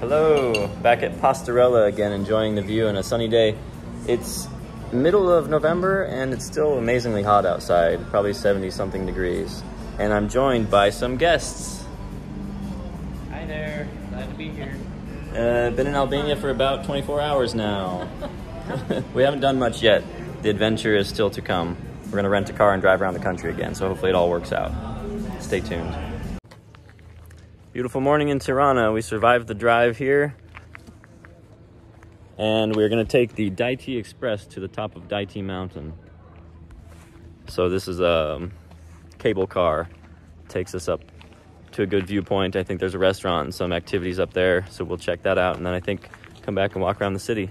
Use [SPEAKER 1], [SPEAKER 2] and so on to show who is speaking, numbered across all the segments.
[SPEAKER 1] Hello, back at Pastorella again, enjoying the view on a sunny day. It's middle of November and it's still amazingly hot outside, probably 70-something degrees. And I'm joined by some guests.
[SPEAKER 2] Hi there, glad to be here.
[SPEAKER 1] Been in Albania for about 24 hours now. We haven't done much yet. The adventure is still to come. We're gonna rent a car and drive around the country again, so hopefully it all works out. Stay tuned. Beautiful morning in Tirana. We survived the drive here. And we're gonna take the Daiti Express to the top of Daiti Mountain. So this is a cable car. Takes us up to a good viewpoint. I think there's a restaurant and some activities up there, so we'll check that out and then I think come back and walk around the city.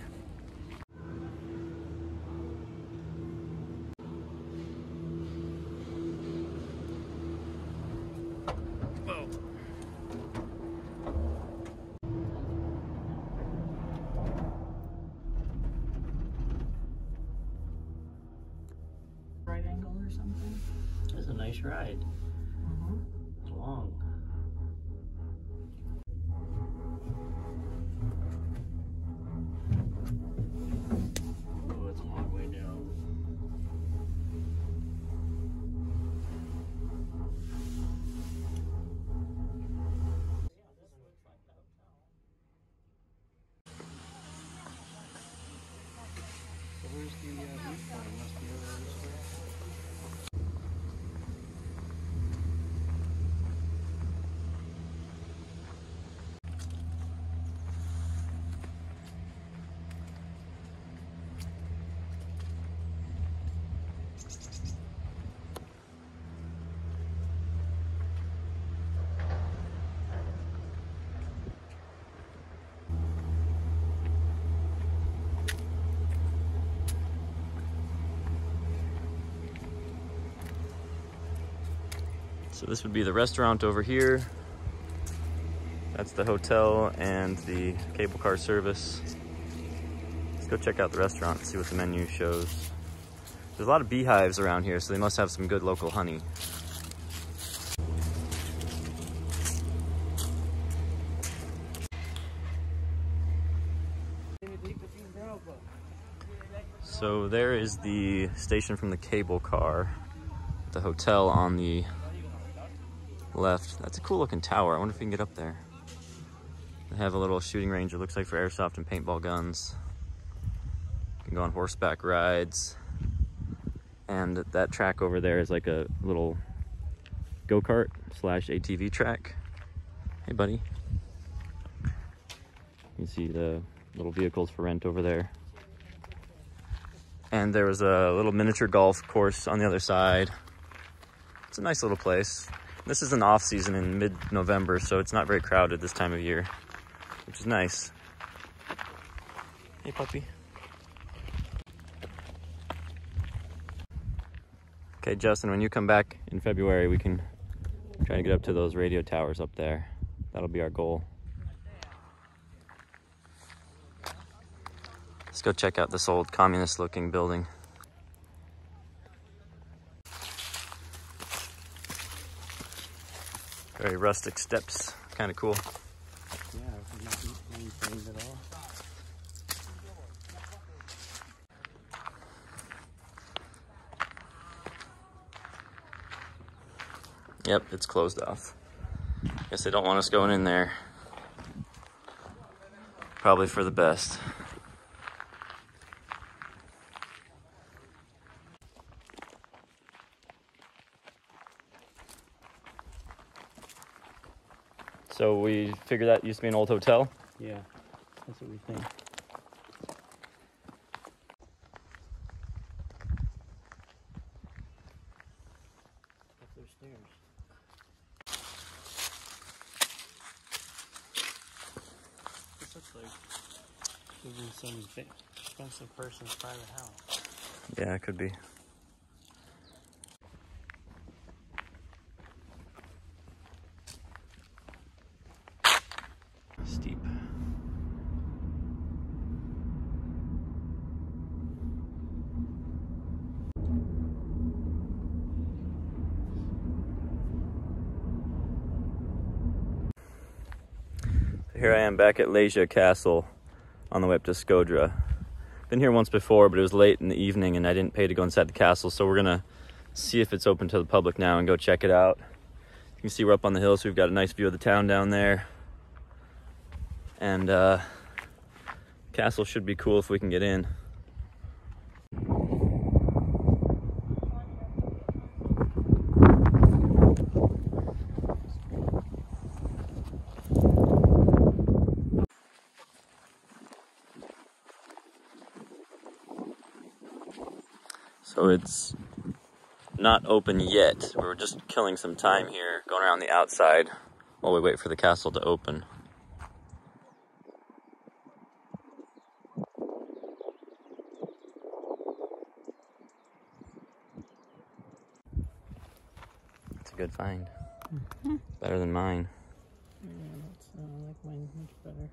[SPEAKER 2] Right angle or something? That's a nice ride. It's long. Oh, it's a long way down. So where's the viewpoint? Must be over this way.
[SPEAKER 1] So this would be the restaurant over here. That's the hotel and the cable car service. Let's go check out the restaurant and see what the menu shows. There's a lot of beehives around here, so they must have some good local honey. So there is the station from the cable car. The hotel on the left. That's a cool looking tower. I wonder if we can get up there. They have a little shooting range, it looks like, for airsoft and paintball guns. You can go on horseback rides. And that track over there is like a little go-kart / ATV track. Hey buddy. You can see the little vehicles for rent over there. And there was a little miniature golf course on the other side. It's a nice little place. This is an off season in mid-November, so it's not very crowded this time of year, which is nice. Hey puppy. Okay, Justin, when you come back in February, we can try to get up to those radio towers up there. That'll be our goal. Let's go check out this old communist-looking building. Very rustic steps, kind of cool.
[SPEAKER 2] Yeah, not anything at all.
[SPEAKER 1] Yep, it's closed off. Guess they don't want us going in there. Probably for the best. So we figured that used to be an old hotel?
[SPEAKER 2] Yeah, that's what we think. Up those stairs. This looks like living in some expensive person's private house.
[SPEAKER 1] Yeah, it could be. Steep. Here I am back at Leja Castle on the way up to Skodra. Been here once before, but it was late in the evening and I didn't pay to go inside the castle, so we're gonna see if it's open to the public now and go check it out. You can see we're up on the hill, so we've got a nice view of the town down there. And castle should be cool if we can get in. So it's not open yet. We're just killing some time here, going around the outside while we wait for the castle to open. It's a good find. Better than mine.
[SPEAKER 2] Yeah, I like mine much better.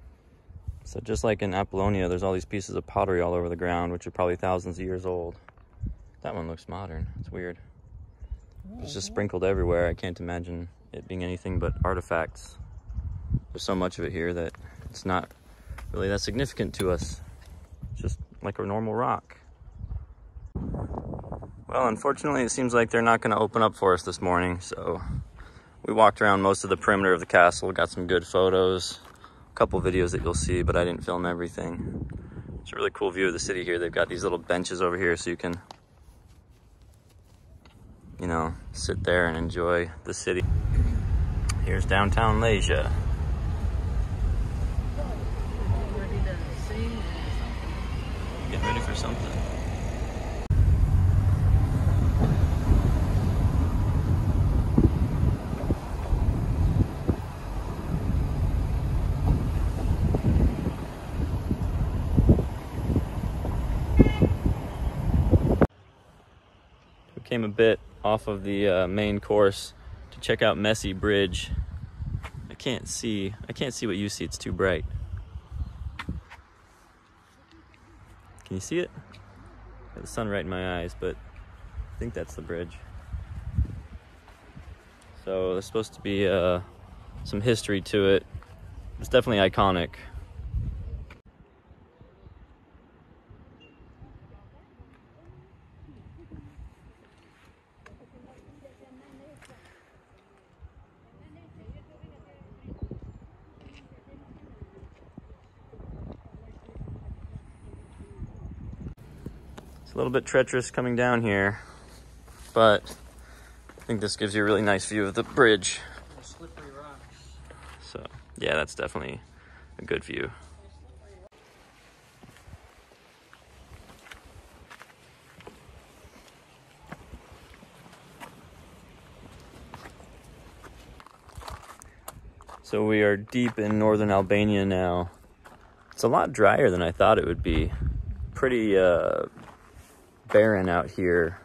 [SPEAKER 1] So just like in Apollonia, there's all these pieces of pottery all over the ground, which are probably thousands of years old. That one looks modern. It's weird. It's just sprinkled everywhere. I can't imagine it being anything but artifacts. There's so much of it here that it's not really that significant to us. It's just like a normal rock. Well, unfortunately, it seems like they're not going to open up for us this morning, so we walked around most of the perimeter of the castle, got some good photos, a couple videos that you'll see, but I didn't film everything. It's a really cool view of the city here. They've got these little benches over here so you can, you know, sit there and enjoy the city. Here's downtown Leja. Get ready for something. Came a bit off of the main course to check out Messi Bridge. I can't see what you see, it's too bright. Can you see it? Got the sun right in my eyes, but I think that's the bridge. So there's supposed to be some history to it. It's definitely iconic. A little bit treacherous coming down here, but I think this gives you a really nice view of the bridge.
[SPEAKER 2] Slippery rocks.
[SPEAKER 1] So yeah, that's definitely a good view. So we are deep in northern Albania now. It's a lot drier than I thought it would be. Pretty barren out here.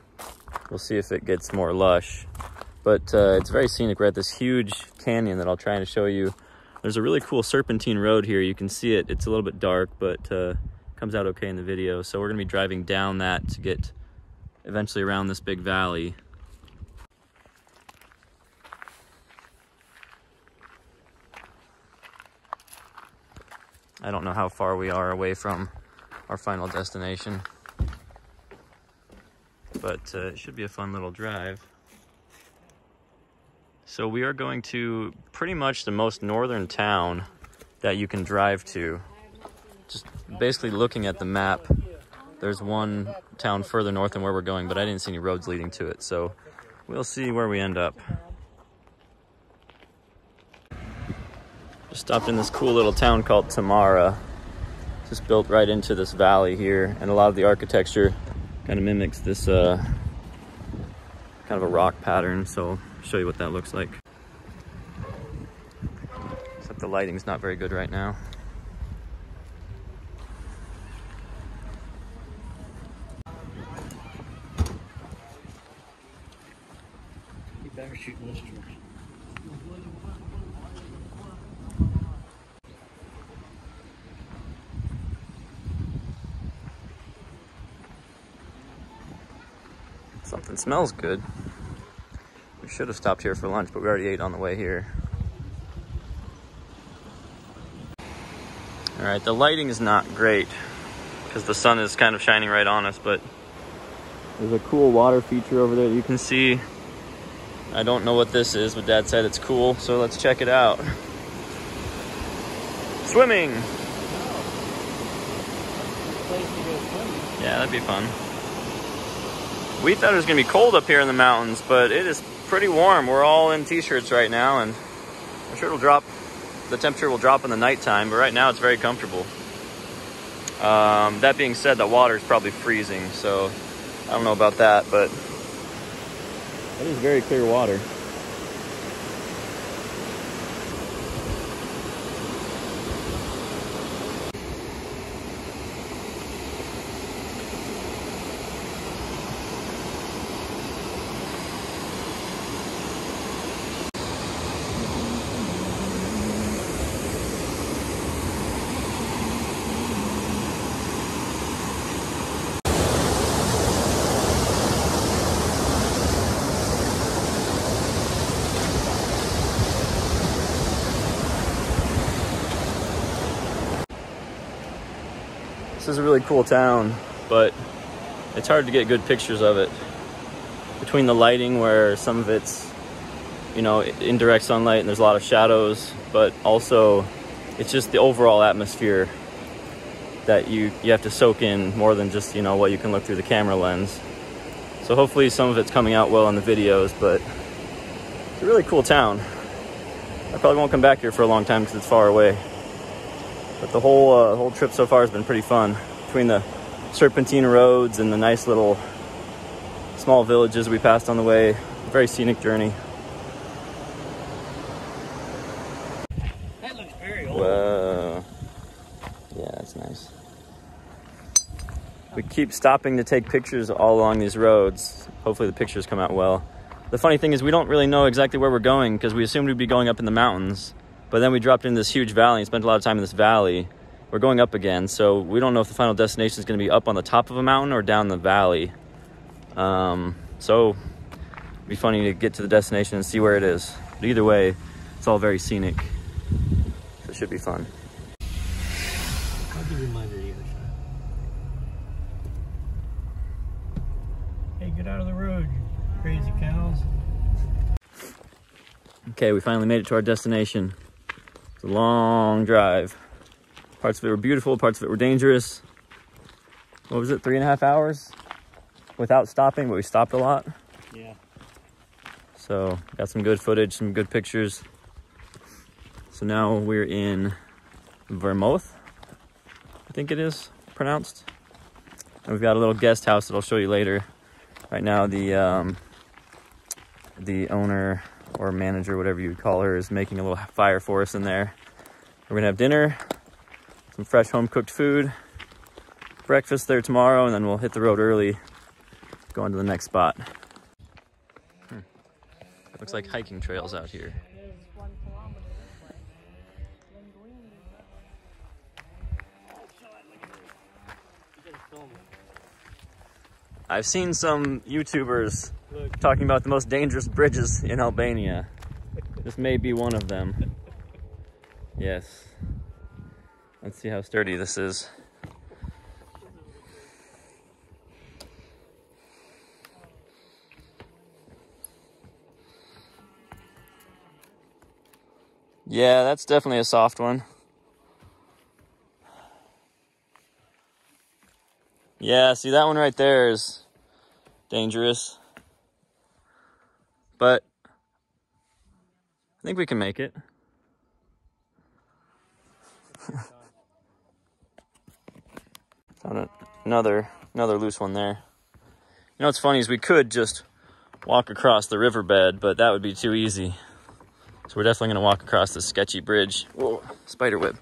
[SPEAKER 1] We'll see if it gets more lush, but it's very scenic. We're at this huge canyon that I'll try and show you. There's a really cool serpentine road here. You can see it. It's a little bit dark, but comes out okay in the video. So we're gonna be driving down that to get eventually around this big valley. I don't know how far we are away from our final destination, but it should be a fun little drive. So we are going to pretty much the most northern town that you can drive to. Just basically looking at the map, there's one town further north than where we're going, but I didn't see any roads leading to it, so we'll see where we end up. Just stopped in this cool little town called Tamara. Just built right into this valley here, and a lot of the architecture kind of mimics this kind of a rock pattern, so I'll show you what that looks like. Except the lighting's not very good right now.
[SPEAKER 2] You better shoot this tree.
[SPEAKER 1] Something smells good. We should have stopped here for lunch, but we already ate on the way here. All right, the lighting is not great because the sun is kind of shining right on us, but there's a cool water feature over there that you can see. I don't know what this is, but Dad said it's cool, so let's check it out. Swimming! Yeah, that'd be fun. We thought it was gonna be cold up here in the mountains, but it is pretty warm. We're all in t-shirts right now, and I'm sure it'll drop. The temperature will drop in the nighttime, but right now it's very comfortable. That being said, the water is probably freezing, so I don't know about that, but it is very clear water. This is a really cool town, but it's hard to get good pictures of it. Between the lighting, where some of it's, you know, indirect sunlight and there's a lot of shadows, but also it's just the overall atmosphere that you have to soak in more than just, you know, what you can look through the camera lens. So hopefully some of it's coming out well in the videos, but it's a really cool town. I probably won't come back here for a long time because it's far away. But the whole trip so far has been pretty fun. Between the serpentine roads and the nice little small villages we passed on the way. A very scenic journey.
[SPEAKER 2] That looks very old.
[SPEAKER 1] Whoa. Yeah, that's nice. We keep stopping to take pictures all along these roads. Hopefully the pictures come out well. The funny thing is we don't really know exactly where we're going because we assumed we'd be going up in the mountains. But then we dropped into this huge valley and spent a lot of time in this valley. We're going up again, so we don't know if the final destination is going to be up on the top of a mountain or down the valley. So it'd be funny to get to the destination and see where it is. But either way, it's all very scenic. So it should be fun.
[SPEAKER 2] I'll give you my video shot. Hey, get out of the road, you crazy cows.
[SPEAKER 1] Okay, we finally made it to our destination. It's a long drive. Parts of it were beautiful, parts of it were dangerous. What was it, 3.5 hours? Without stopping, but we stopped a lot.
[SPEAKER 2] Yeah.
[SPEAKER 1] So, got some good footage, some good pictures. So now we're in Vermosh, I think it is pronounced. And we've got a little guest house that I'll show you later. Right now, the owner or manager, whatever you would call her, is making a little fire for us in there. We're gonna have dinner, some fresh home-cooked food, breakfast there tomorrow, and then we'll hit the road early, go on to the next spot. It looks like hiking trails out here. I've seen some YouTubers talking about the most dangerous bridges in Albania. This may be one of them. Yes. Let's see how sturdy this is. Yeah, that's definitely a soft one. Yeah, see that one right there is dangerous. But I think we can make it. Found another loose one there. You know what's funny is we could just walk across the riverbed, but that would be too easy. So we're definitely gonna walk across this sketchy bridge. Whoa, spider web.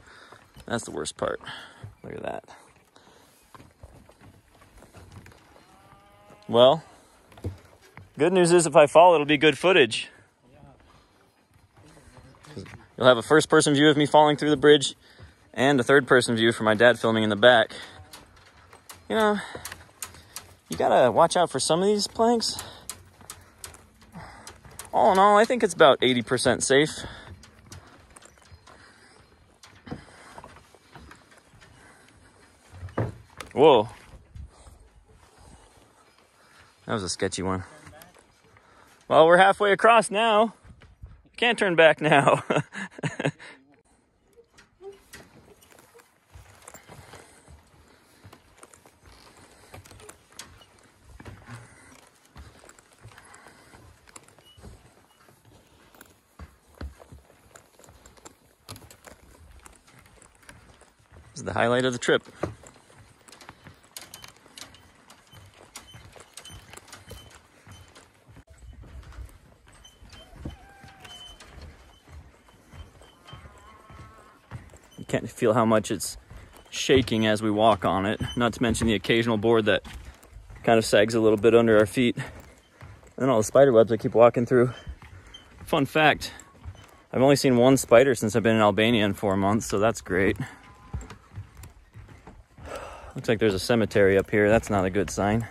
[SPEAKER 1] That's the worst part. Look at that. Well, good news is if I fall, it'll be good footage. You'll have a first-person view of me falling through the bridge and a third-person view for my dad filming in the back. You know, you gotta watch out for some of these planks. All in all, I think it's about 80% safe. Whoa. That was a sketchy one. Well, we're halfway across now. Can't turn back now. This is the highlight of the trip. You can't feel how much it's shaking as we walk on it, not to mention the occasional board that kind of sags a little bit under our feet. And all the spider webs I keep walking through. Fun fact, I've only seen one spider since I've been in Albania in 4 months, so that's great. Looks like there's a cemetery up here. That's not a good sign.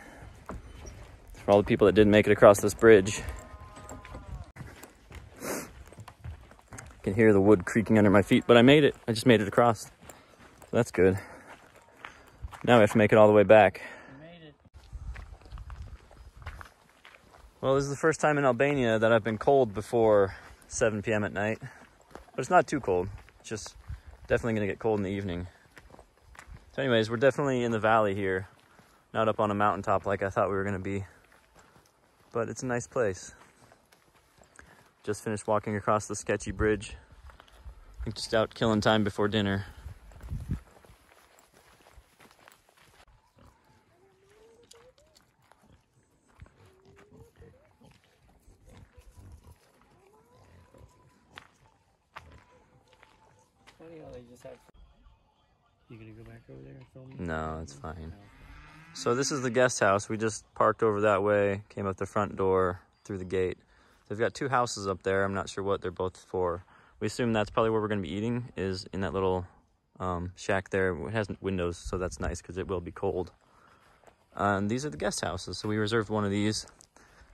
[SPEAKER 1] For all the people that didn't make it across this bridge. I can hear the wood creaking under my feet, but I made it. I just made it across. So that's good. Now we have to make it all the way back.
[SPEAKER 2] You made it.
[SPEAKER 1] Well, this is the first time in Albania that I've been cold before 7 p.m. at night. But it's not too cold. It's just definitely gonna get cold in the evening. So anyways, we're definitely in the valley here, not up on a mountaintop like I thought we were gonna be, but it's a nice place. Just finished walking across the sketchy bridge. I'm just out killing time before dinner.
[SPEAKER 2] Funny how they just have... You gonna go back over there and film?
[SPEAKER 1] No, it's fine.
[SPEAKER 2] No.
[SPEAKER 1] So this is the guest house. We just parked over that way, came up the front door, through the gate. They've got 2 houses up there. I'm not sure what they're both for. We assume that's probably where we're gonna be eating, is in that little shack there. It has windows, so that's nice because it will be cold. And these are the guest houses. So we reserved one of these.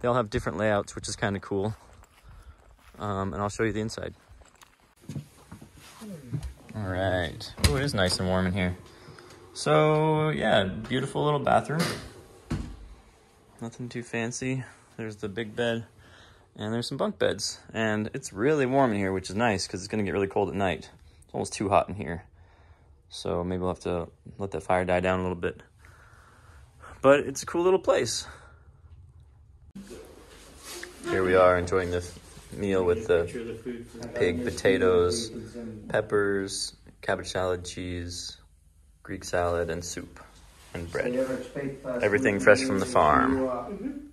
[SPEAKER 1] They all have different layouts, which is kind of cool. And I'll show you the inside. All right. Oh, it is nice and warm in here. So yeah, beautiful little bathroom. Nothing too fancy. There's the big bed and there's some bunk beds. And it's really warm in here, which is nice because it's gonna get really cold at night. It's almost too hot in here. So maybe we'll have to let that fire die down a little bit. But it's a cool little place. Here we are enjoying this meal with the pig, potatoes, peppers, cabbage salad, cheese, Greek salad, and soup, and bread. Everything fresh from the farm.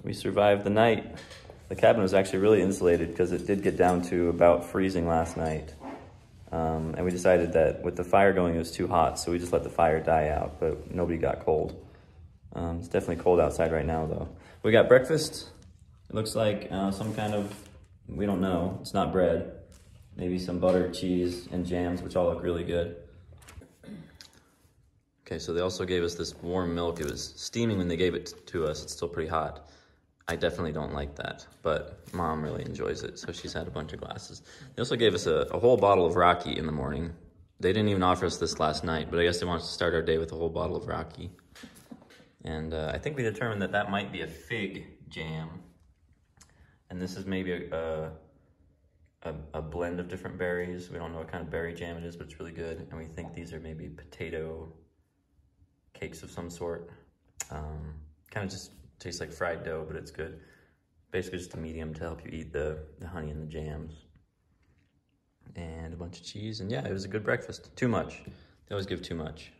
[SPEAKER 1] We survived the night. The cabin was actually really insulated because it did get down to about freezing last night. And we decided that with the fire going, it was too hot, so we just let the fire die out, but nobody got cold. It's definitely cold outside right now, though. We got breakfast. It looks like some kind of, we don't know, it's not bread. Maybe some butter, cheese, and jams, which all look really good. Okay, so they also gave us this warm milk. It was steaming when they gave it to us. It's still pretty hot. I definitely don't like that, but Mom really enjoys it, so she's had a bunch of glasses. They also gave us a whole bottle of Rocky in the morning. They didn't even offer us this last night, but I guess they want us to start our day with a whole bottle of Rocky. And I think we determined that that might be a fig jam. And this is maybe a blend of different berries. We don't know what kind of berry jam it is, but it's really good. And we think these are maybe potato cakes of some sort. Kind of just tastes like fried dough, but it's good. Basically just a medium to help you eat the honey and the jams. And a bunch of cheese, and yeah, it was a good breakfast. Too much. They always give too much.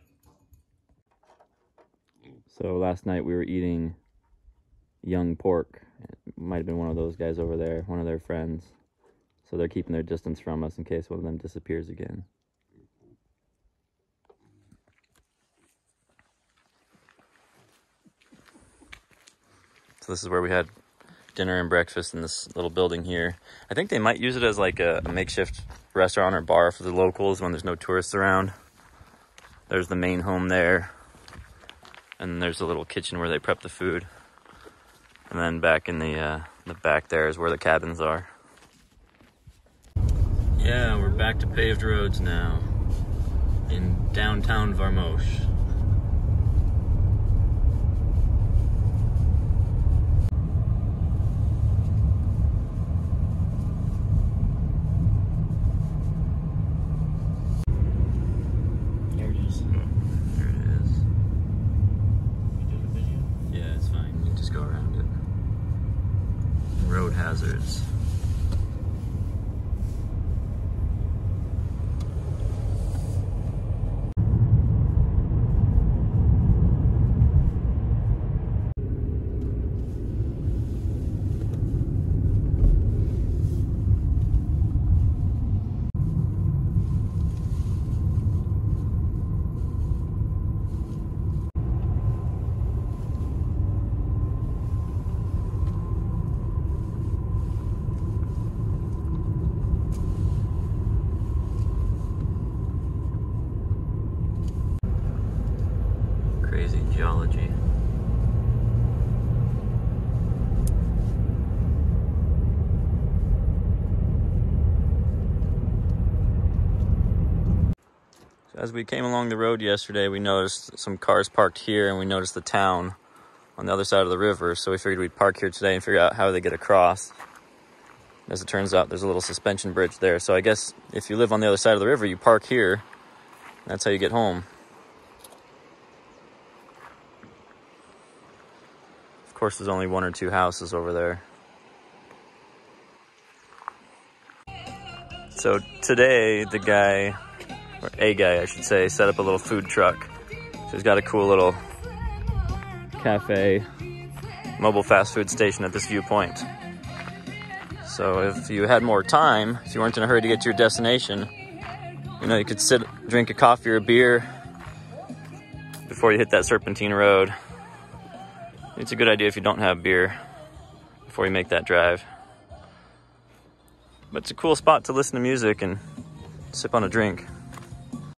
[SPEAKER 1] So last night we were eating young pork. It might have been one of those guys over there, one of their friends. So they're keeping their distance from us in case one of them disappears again. So this is where we had dinner and breakfast in this little building here. I think they might use it as like a makeshift restaurant or bar for the locals when there's no tourists around. There's the main home there. And there's a little kitchen where they prep the food. And then back in the back there is where the cabins are. Yeah, we're back to paved roads now. in downtown Vermosh.
[SPEAKER 2] There it is.
[SPEAKER 1] There it is.
[SPEAKER 2] You did a video?
[SPEAKER 1] Yeah, it's fine. You can just go around it. Road hazards. Crazy geology. So as we came along the road yesterday, we noticed some cars parked here, and we noticed the town on the other side of the river. So we figured we'd park here today and figure out how they get across. As it turns out, there's a little suspension bridge there. So I guess if you live on the other side of the river, you park here. That's how you get home. Of course, there's only 1 or 2 houses over there. So today, the guy, or a guy I should say, set up a little food truck. So he's got a cool little cafe, mobile fast food station at this viewpoint. So if you had more time, if you weren't in a hurry to get to your destination, you know, you could sit, drink a coffee or a beer before you hit that serpentine road. It's a good idea if you don't have beer before you make that drive. But it's a cool spot to listen to music and sip on a drink.